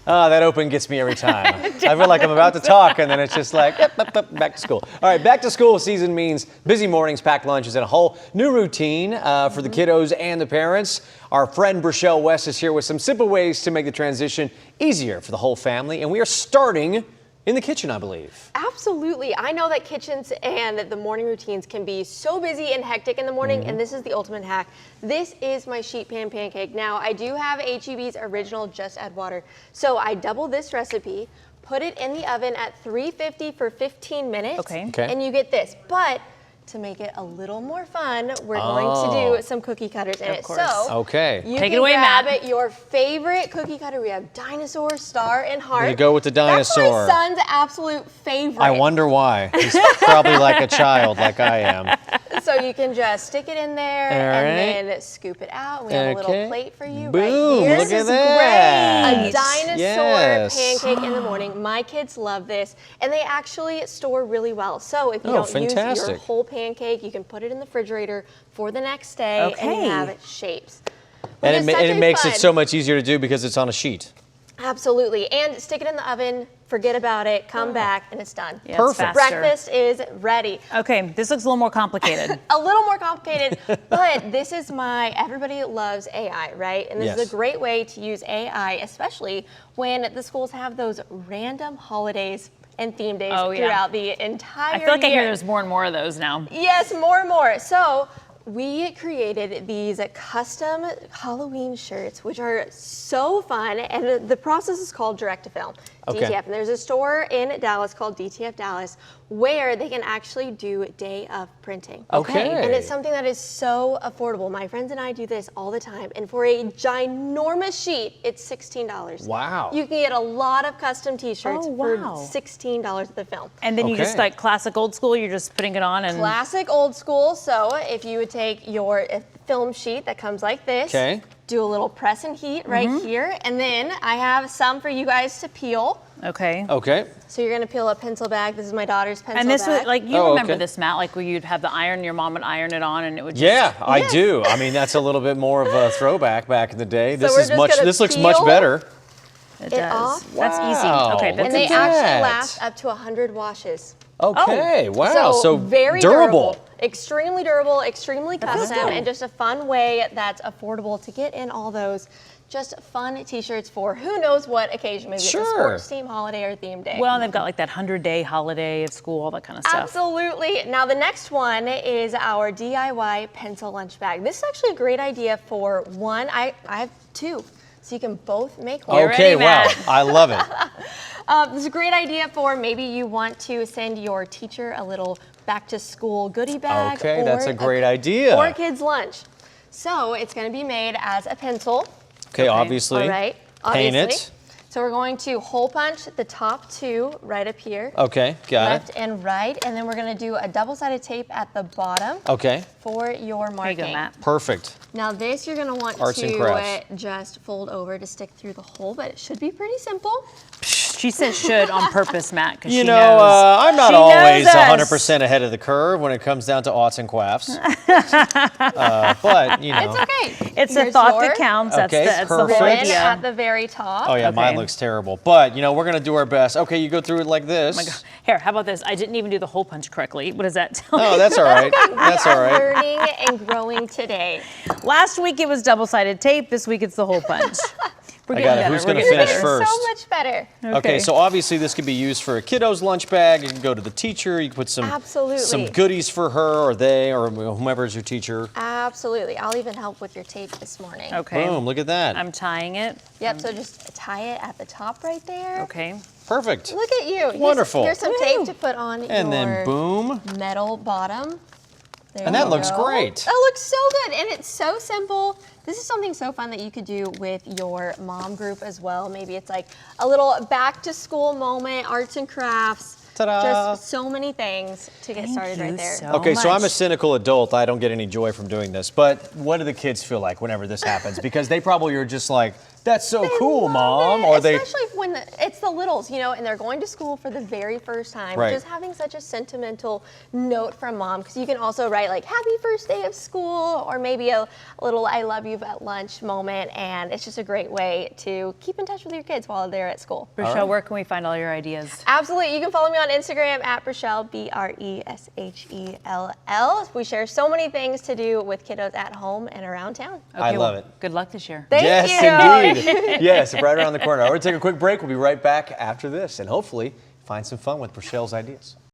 That open gets me every time. I feel like I'm about to talk, and then it's just like, yep, back to school. All right, back to school season means busy mornings, packed lunches, and a whole new routine for the kiddos and the parents. Our friend Breshell West is here with some simple ways to make the transition easier for the whole family, and we are starting in the kitchen, I believe. Absolutely. I know that kitchens and the morning routines can be so busy and hectic in the morning, and this is the ultimate hack. This is my sheet pan pancake. Now, I do have H-E-B's original Just Add Water. So I double this recipe, put it in the oven at 350 for 15 minutes, and you get this. But to make it a little more fun, we're going to do some cookie cutters in it. So you Take can it away, grab Matt. your favorite cookie cutter. We have Dinosaur, Star, and Heart. You go with the Dinosaur. That's my son's absolute favorite. I wonder why. He's probably like a child, like I am. So you can just stick it in there and then scoop it out. We have a little plate for you right here. Look at that. A dinosaur pancake in the morning. My kids love this, and they actually store really well. So if you don't use your whole pancake, you can put it in the refrigerator for the next day and you have shapes. And it makes it so much easier to do because it's on a sheet. Absolutely. And stick it in the oven, forget about it, come back, and it's done. Yeah, perfect. Breakfast is ready. Okay, this looks a little more complicated. A little more complicated, but this is everybody loves AI, right? And this is a great way to use AI, especially when the schools have those random holidays and theme days throughout the entire year. I feel like I hear there's more and more of those now. Yes, more and more. So we created these custom Halloween shirts, which are so fun, and the process is called direct-to-film, DTF. And there's a store in Dallas called DTF Dallas where they can actually do day of printing. And it's something that is so affordable. My friends and I do this all the time, and for a ginormous sheet, it's $16. Wow. You can get a lot of custom t-shirts for $16 at the film. And then you just like classic old school, you're just putting it on and... Classic old school, so if you would take your film sheet that comes like this, do a little press and heat right here, and then I have some for you guys to peel. So you're gonna peel a pencil bag. This is my daughter's pencil bag. And this was like, you remember this, Matt, like where you'd have the iron, your mom would iron it on and it would just... I do. I mean, that's a little bit more of a throwback back in the day. So This looks much better. It does. That's easy. Okay, and they actually last up to 100 washes. Wow. So very durable. Extremely durable, extremely custom, and just a fun way that's affordable to get in all those just fun t-shirts for who knows what occasion, maybe it's a sports team, holiday, or theme day. Well, and they've got like that 100-day holiday of school, all that kind of stuff. Absolutely. Now the next one is our DIY pencil lunch bag. This is actually a great idea for one. I have two, so you can both make one. Okay, wow, I love it. This is a great idea for maybe you want to send your teacher a little back to school goodie bag. Okay, that's a great idea. Or a kid's lunch. So it's going to be made as a pencil. Okay, obviously. All right. Paint it. So we're going to hole punch the top two right up here. Okay, got it. Left and right, and then we're going to do a double-sided tape at the bottom. For your marking. There you go, Matt. Perfect. Now this you're going to want to just fold over to stick through the hole, but it should be pretty simple. She says should on purpose, Matt, because you know, I'm not always 100% ahead of the curve when it comes down to aughts and quaffs. But, you know. It's okay. It's a thought that counts. That's the whole idea. At the very top. Oh, yeah, mine looks terrible. But, you know, we're going to do our best. Okay, you go through it like this. Oh, my God. Here, how about this? I didn't even do the hole punch correctly. What does that tell me? Oh, that's all right. That's all right. Learning and growing today. Last week it was double-sided tape. This week it's the hole punch. I got it. Who's going to finish first? So much better. Okay, so obviously this could be used for a kiddo's lunch bag. You can go to the teacher. You can put some goodies for her or they or whomever is your teacher. Absolutely. I'll even help with your tape this morning. Okay. Boom, look at that. I'm tying it. Yep, so just tie it at the top right there. Okay. Perfect. Look at you. Wonderful. Here's some tape to put on and then boom. Metal bottom. And that looks great. That looks so good, and it's so simple. This is something so fun that you could do with your mom group as well. Maybe it's like a little back to school moment, arts and crafts. Ta-da. Just so many things to get started right there. Okay, so I'm a cynical adult. I don't get any joy from doing this. But what do the kids feel like whenever this happens? Because they probably are just like, That's so They cool, love Mom. it, Or especially when it's the littles, and they're going to school for the very first time. Right. Just having such a sentimental note from Mom, because you can also write like "Happy first day of school," or maybe a little "I love you" at lunch moment, and it's just a great way to keep in touch with your kids while they're at school. Breshell, where can we find all your ideas? Absolutely, you can follow me on Instagram at Breshell, Breshell. We share so many things to do with kiddos at home and around town. Okay, I love it. Good luck this year. Thank Yes, you. indeed. Yes, right around the corner. We're going to take a quick break. We'll be right back after this and hopefully find some fun with Breshell's ideas.